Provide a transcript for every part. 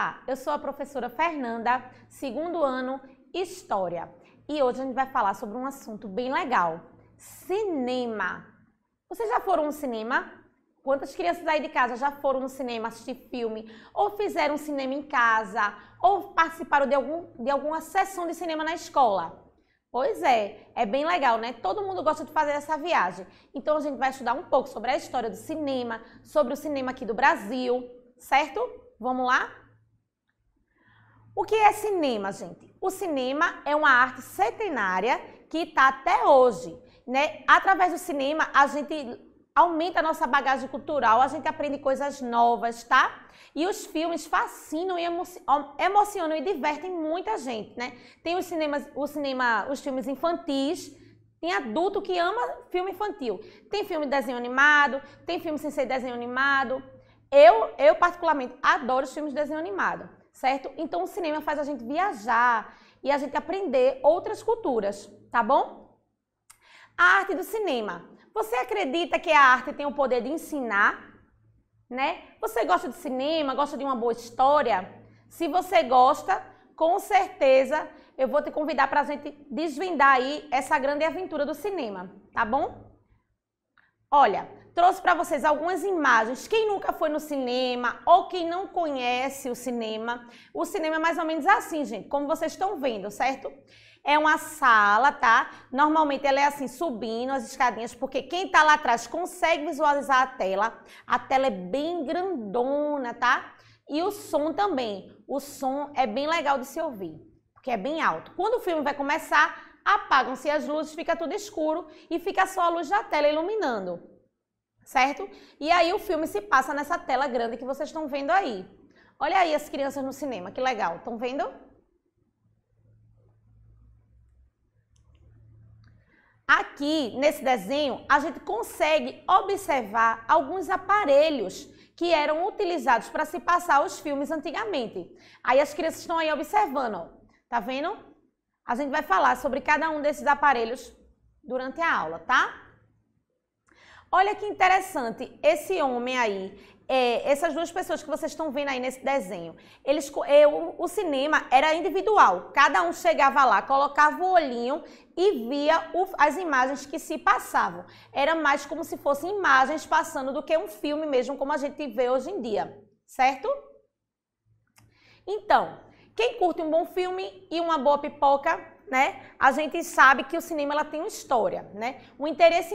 Olá, eu sou a professora Fernanda, segundo ano, História. E hoje a gente vai falar sobre um assunto bem legal, cinema. Vocês já foram no cinema? Quantas crianças aí de casa já foram no cinema assistir filme, ou fizeram cinema em casa, ou participaram de alguma sessão de cinema na escola? Pois é bem legal, né? Todo mundo gosta de fazer essa viagem. Então a gente vai estudar um pouco sobre a história do cinema, sobre o cinema aqui do Brasil, certo? Vamos lá? O que é cinema, gente? O cinema é uma arte centenária que está até hoje, né? Através do cinema, a gente aumenta a nossa bagagem cultural, a gente aprende coisas novas, tá? E os filmes fascinam e emocionam e divertem muita gente, né? Tem os filmes infantis, tem adulto que ama filme infantil. Tem filme de desenho animado, tem filme sem ser desenho animado. Eu particularmente adoro os filmes de desenho animado, certo? Então o cinema faz a gente viajar e a gente aprender outras culturas, tá bom? A arte do cinema. Você acredita que a arte tem o poder de ensinar, né? Você gosta de cinema, gosta de uma boa história? Se você gosta, com certeza eu vou te convidar para a gente desvendar aí essa grande aventura do cinema, tá bom? Olha, trouxe para vocês algumas imagens. Quem nunca foi no cinema ou quem não conhece o cinema é mais ou menos assim, gente, como vocês estão vendo, certo? É uma sala, tá? Normalmente ela é assim, subindo as escadinhas, porque quem tá lá atrás consegue visualizar a tela. A tela é bem grandona, tá? E o som também. O som é bem legal de se ouvir, porque é bem alto. Quando o filme vai começar, apagam-se as luzes, fica tudo escuro e fica só a luz da tela iluminando, certo? E aí o filme se passa nessa tela grande que vocês estão vendo aí. Olha aí as crianças no cinema, que legal. Estão vendo? Aqui, nesse desenho, a gente consegue observar alguns aparelhos que eram utilizados para se passar os filmes antigamente. Aí as crianças estão aí observando, ó. Tá vendo? A gente vai falar sobre cada um desses aparelhos durante a aula, tá? Olha que interessante, esse homem aí, essas duas pessoas que vocês estão vendo aí nesse desenho, o cinema era individual, cada um chegava lá, colocava o olhinho e via as imagens que se passavam. Era mais como se fossem imagens passando do que um filme mesmo, como a gente vê hoje em dia, certo? Então, quem curte um bom filme e uma boa pipoca, né? A gente sabe que o cinema ela tem uma história, né? O interesse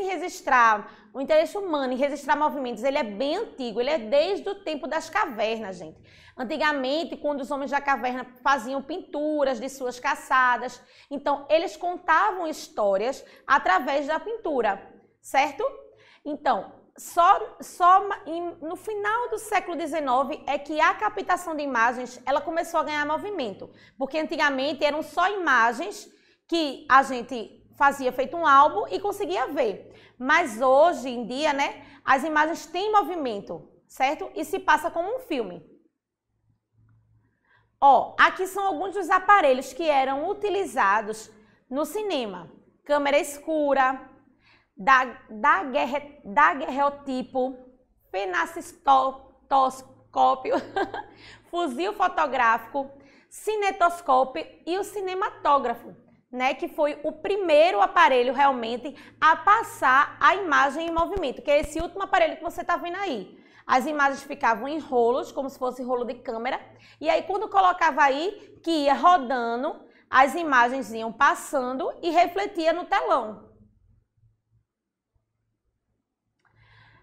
humano em registrar movimentos, ele é bem antigo, ele é desde o tempo das cavernas, gente. Antigamente, quando os homens da caverna faziam pinturas de suas caçadas, então eles contavam histórias através da pintura, certo? Então, no final do século XIX é que a captação de imagens ela começou a ganhar movimento, porque antigamente eram só imagens que a gente fazia feito um álbum e conseguia ver. Mas hoje em dia, né, as imagens têm movimento, certo? E se passa como um filme. Ó, aqui são alguns dos aparelhos que eram utilizados no cinema. Câmera escura, daguerreotipo, fenacistoscópio, fuzil fotográfico, cinetoscópio e o cinematógrafo, né, que foi o primeiro aparelho realmente a passar a imagem em movimento, que é esse último aparelho que você está vendo aí. As imagens ficavam em rolos, como se fosse rolo de câmera, e aí quando colocava aí, que ia rodando, as imagens iam passando e refletia no telão.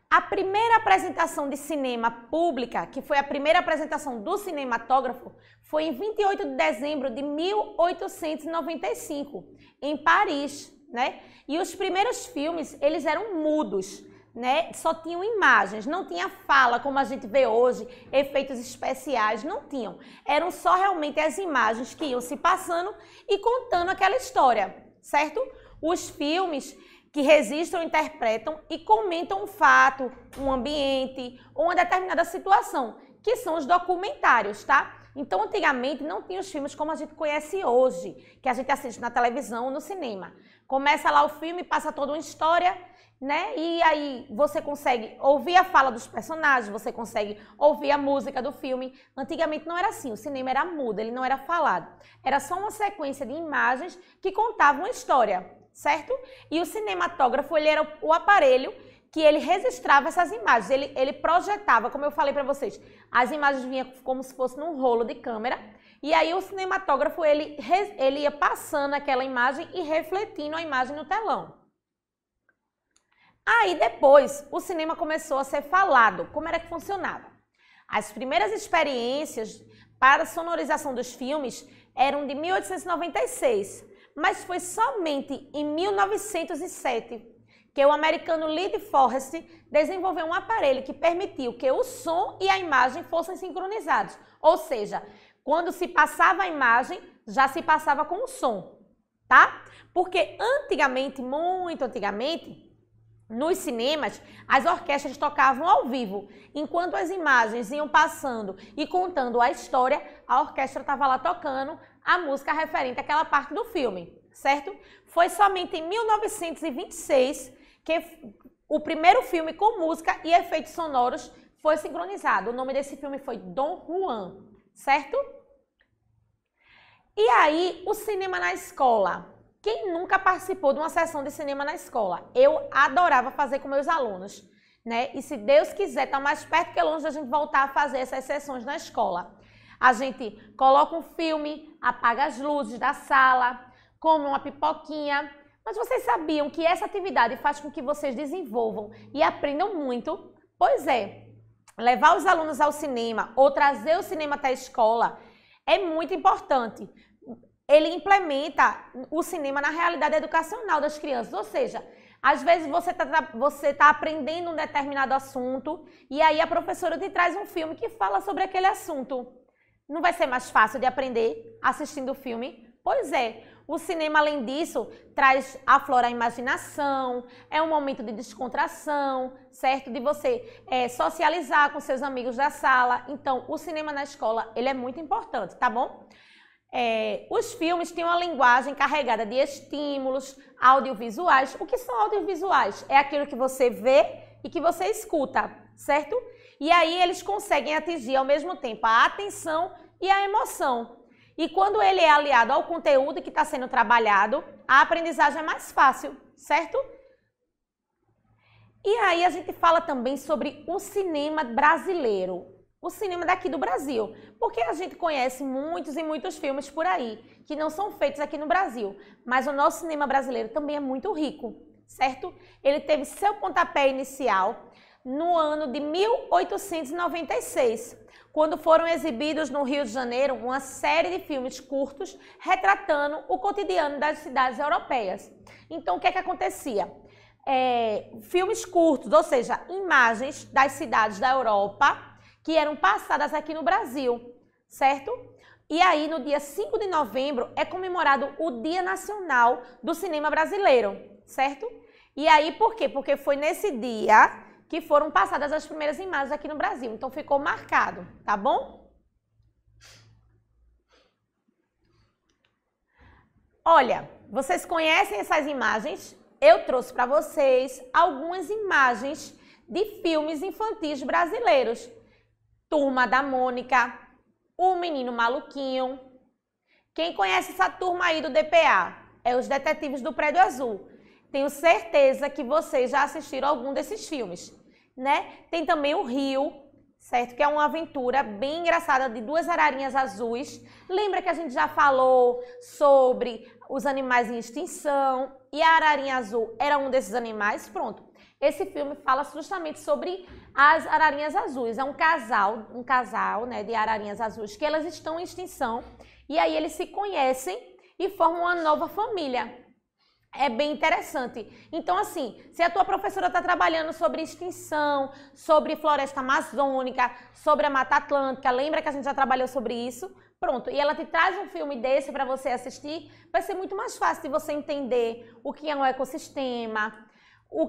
A primeira apresentação de cinema pública, que foi a primeira apresentação do cinematógrafo, foi em 28 de dezembro de 1895, em Paris, né? E os primeiros filmes, eles eram mudos, né? Só tinham imagens, não tinha fala como a gente vê hoje, efeitos especiais, não tinham. Eram só realmente as imagens que iam se passando e contando aquela história, certo? Os filmes que registram, interpretam e comentam um fato, um ambiente ou uma determinada situação, que são os documentários, tá? Então, antigamente, não tinha os filmes como a gente conhece hoje, que a gente assiste na televisão ou no cinema. Começa lá o filme, passa toda uma história, né? E aí você consegue ouvir a fala dos personagens, você consegue ouvir a música do filme. Antigamente não era assim, o cinema era mudo, ele não era falado. Era só uma sequência de imagens que contavam uma história, certo? E o cinematógrafo, ele era o aparelho que ele registrava essas imagens, ele projetava, como eu falei para vocês, as imagens vinham como se fosse num rolo de câmera, e aí o cinematógrafo, ele ia passando aquela imagem e refletindo a imagem no telão. Aí depois, o cinema começou a ser falado. Como era que funcionava? As primeiras experiências para a sonorização dos filmes eram de 1896, mas foi somente em 1907 que o americano Lee Forrest desenvolveu um aparelho que permitiu que o som e a imagem fossem sincronizados. Ou seja, quando se passava a imagem, já se passava com o som, tá? Porque antigamente, muito antigamente, nos cinemas, as orquestras tocavam ao vivo. Enquanto as imagens iam passando e contando a história, a orquestra estava lá tocando a música referente àquela parte do filme, certo? Foi somente em 1926 que o primeiro filme com música e efeitos sonoros foi sincronizado. O nome desse filme foi Dom Juan, certo? E aí, o cinema na escola. Quem nunca participou de uma sessão de cinema na escola? Eu adorava fazer com meus alunos, né? E se Deus quiser, tá mais perto que longe da gente voltar a fazer essas sessões na escola. A gente coloca um filme, apaga as luzes da sala, come uma pipoquinha. Mas vocês sabiam que essa atividade faz com que vocês desenvolvam e aprendam muito? Pois é, levar os alunos ao cinema ou trazer o cinema até a escola é muito importante. Ele implementa o cinema na realidade educacional das crianças, ou seja, às vezes você tá aprendendo um determinado assunto e aí a professora te traz um filme que fala sobre aquele assunto. Não vai ser mais fácil de aprender assistindo o filme? Pois é, o cinema, além disso, aflora a imaginação, é um momento de descontração, certo? De você socializar com seus amigos da sala. Então, o cinema na escola, ele é muito importante, tá bom? Os filmes têm uma linguagem carregada de estímulos audiovisuais. O que são audiovisuais? É aquilo que você vê e que você escuta, certo? E aí eles conseguem atingir ao mesmo tempo a atenção e a emoção. E quando ele é aliado ao conteúdo que está sendo trabalhado, a aprendizagem é mais fácil, certo? E aí a gente fala também sobre o cinema brasileiro. O cinema daqui do Brasil, porque a gente conhece muitos e muitos filmes por aí, que não são feitos aqui no Brasil, mas o nosso cinema brasileiro também é muito rico, certo? Ele teve seu pontapé inicial no ano de 1896, quando foram exibidos no Rio de Janeiro uma série de filmes curtos retratando o cotidiano das cidades europeias. Então, o que é que acontecia? Filmes curtos, ou seja, imagens das cidades da Europa, que eram passadas aqui no Brasil, certo? E aí, no dia 5 de novembro, é comemorado o Dia Nacional do Cinema Brasileiro, certo? E aí, por quê? Porque foi nesse dia que foram passadas as primeiras imagens aqui no Brasil. Então, ficou marcado, tá bom? Olha, vocês conhecem essas imagens? Eu trouxe para vocês algumas imagens de filmes infantis brasileiros. Turma da Mônica, O Menino Maluquinho. Quem conhece essa turma aí do DPA? É os Detetives do Prédio Azul. Tenho certeza que vocês já assistiram algum desses filmes, né? Tem também o Rio, certo? Que é uma aventura bem engraçada de duas ararinhas azuis. Lembra que a gente já falou sobre os animais em extinção e a ararinha azul era um desses animais? Pronto. Esse filme fala justamente sobre as ararinhas azuis. É um casal, né, de ararinhas azuis que elas estão em extinção e aí eles se conhecem e formam uma nova família. É bem interessante. Então, assim, se a tua professora está trabalhando sobre extinção, sobre floresta amazônica, sobre a Mata Atlântica, lembra que a gente já trabalhou sobre isso? Pronto, e ela te traz um filme desse para você assistir, vai ser muito mais fácil de você entender o que é um ecossistema, o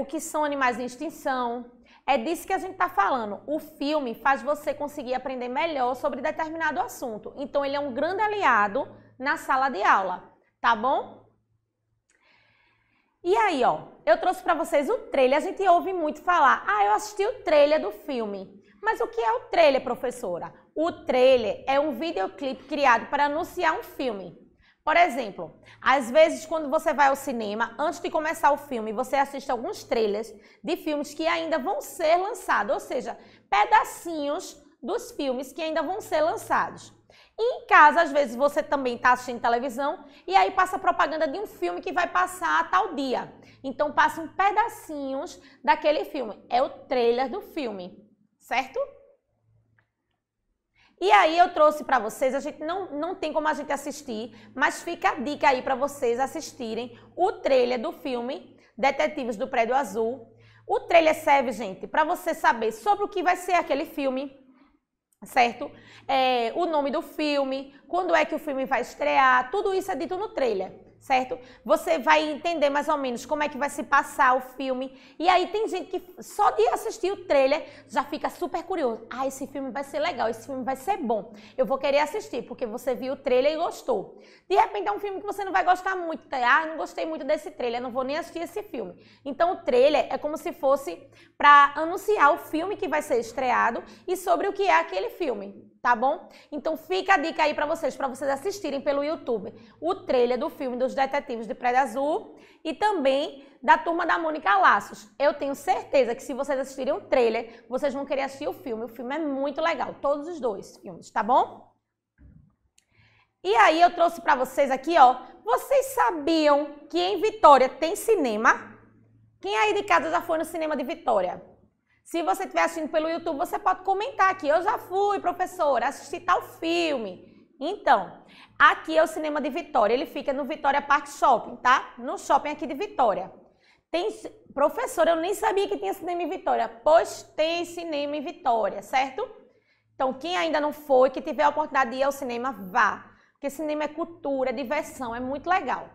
que são animais em extinção. É disso que a gente está falando. O filme faz você conseguir aprender melhor sobre determinado assunto. Então, ele é um grande aliado na sala de aula, tá bom? E aí, ó, eu trouxe para vocês o trailer. A gente ouve muito falar, eu assisti o trailer do filme. Mas o que é o trailer, professora? O trailer é um videoclipe criado para anunciar um filme. Por exemplo, às vezes quando você vai ao cinema, antes de começar o filme, você assiste alguns trailers de filmes que ainda vão ser lançados, ou seja, pedacinhos dos filmes que ainda vão ser lançados. E em casa, às vezes, você também está assistindo televisão e aí passa propaganda de um filme que vai passar a tal dia. Então, passam pedacinhos daquele filme. É o trailer do filme, certo? E aí eu trouxe para vocês, a gente não tem como a gente assistir, mas fica a dica aí para vocês assistirem o trailer do filme Detetives do Prédio Azul. O trailer serve, gente, para você saber sobre o que vai ser aquele filme, certo? O nome do filme, quando é que o filme vai estrear, tudo isso é dito no trailer, certo? Você vai entender mais ou menos como é que vai se passar o filme. E aí tem gente que só de assistir o trailer já fica super curioso. Esse filme vai ser legal, esse filme vai ser bom. Eu vou querer assistir, porque você viu o trailer e gostou. De repente é um filme que você não vai gostar muito. Não gostei muito desse trailer, não vou nem assistir esse filme. Então o trailer é como se fosse para anunciar o filme que vai ser estreado e sobre o que é aquele filme. Tá bom? Então fica a dica aí para vocês assistirem pelo YouTube o trailer do filme dos Detetives de Prédio Azul e também da Turma da Mônica Laços. Eu tenho certeza que se vocês assistirem o trailer, vocês vão querer assistir o filme. O filme é muito legal, todos os dois filmes, tá bom? E aí eu trouxe para vocês aqui, ó, vocês sabiam que em Vitória tem cinema? Quem aí de casa já foi no cinema de Vitória? Se você estiver assistindo pelo YouTube, você pode comentar aqui. Eu já fui, professora, assisti tal filme. Então, aqui é o cinema de Vitória. Ele fica no Vitória Park Shopping, tá? No shopping aqui de Vitória. Professora, eu nem sabia que tinha cinema em Vitória. Pois tem cinema em Vitória, certo? Então, quem ainda não foi, que tiver a oportunidade de ir ao cinema, vá. Porque cinema é cultura, é diversão, é muito legal.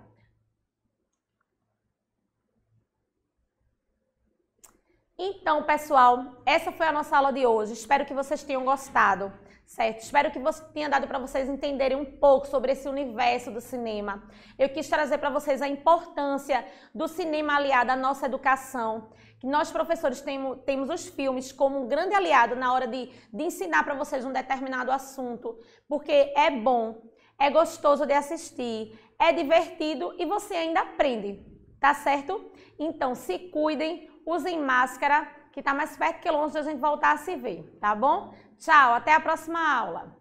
Então, pessoal, essa foi a nossa aula de hoje. Espero que vocês tenham gostado, certo? Espero que tenha dado para vocês entenderem um pouco sobre esse universo do cinema. Eu quis trazer para vocês a importância do cinema aliado à nossa educação. Que nós, professores, temos os filmes como um grande aliado na hora de ensinar para vocês um determinado assunto, porque é bom, é gostoso de assistir, é divertido e você ainda aprende, tá certo? Então, se cuidem. Usem máscara, que está mais perto que longe da gente voltar a se ver, tá bom? Tchau, até a próxima aula.